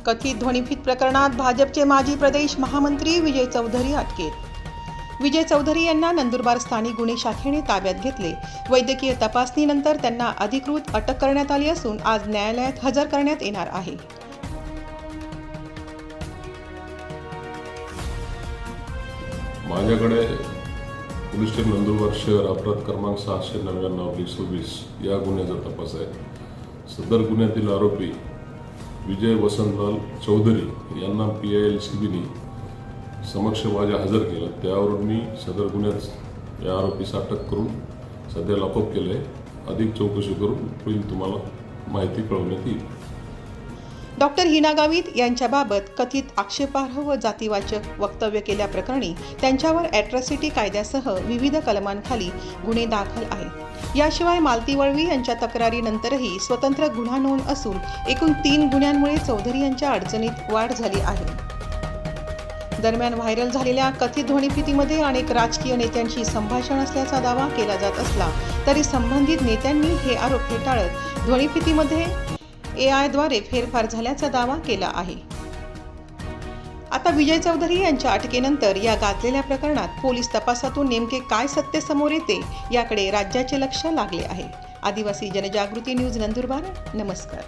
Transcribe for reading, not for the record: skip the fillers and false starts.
कथित ध्वनिफीत प्रकरणात भाजपचे माजी प्रदेश महामंत्री विजय चौधरी अटकेत। विजय चौधरी यांना नंदुरबार स्थानिक गुन्हे शाखेने ताब्यात घेतले। वैद्यकीय तपासणीनंतर त्यांना अधिकृत अटक करण्यात आली असून आज न्यायालयात हजर करण्यात येणार आहे। माझ्याकडे पोलीस स्टेशन नंदुरबार शहर अपराध क्रमांक 699/26 या गुन्ह्याचा तपास आहे। सदर गुन्ह्यातील आरोपी विजय वसंतलाल चौधरी यांना PILCBने समक्ष माझ्या हजर केलं। त्यावरून मी सदर गुन्ह्यात या आरोपीस अटक करून सध्या लॉकअप केलं आहे। अधिक चौकशी करून पुढील तुम्हाला माहिती कळवण्यात येईल। डॉक्टर हिना गावित यांच्याबाबत कथित आक्षेपार्ह व जातीवाचक वक्तव्य केल्याप्रकरणी त्यांच्यावर ॲट्रॉसिटी कायद्यासह विविध कलमांखाली गुन्हे दाखल आहेत। याशिवाय मालती वळवी यांच्या तक्रारीनंतरही स्वतंत्र गुन्हा नोंद असून एकूण 3 गुन्ह्यांमुळे चौधरी यांच्या अडचणीत वाढ झाली आहे। दरम्यान व्हायरल झालेल्या कथित ध्वनिफीतीमध्ये अनेक राजकीय नेत्यांशी संभाषण असल्याचा दावा केला जात असला तरी संबंधित नेत्यांनी हे आरोप फेटाळत ध्वनिफीतीमध्ये AI द्वारे फेरफार झाल्याचा दावा केला आहे। आता विजय चौधरी यांच्या अटकेनंतर या गाजलेल्या प्रकरणात पोलीस तपासातून नेमके काय सत्य समोर येते याकडे राज्याचे लक्ष लागले आहे। आदिवासी जनजागृती न्यूज नंदुरबार, नमस्कार।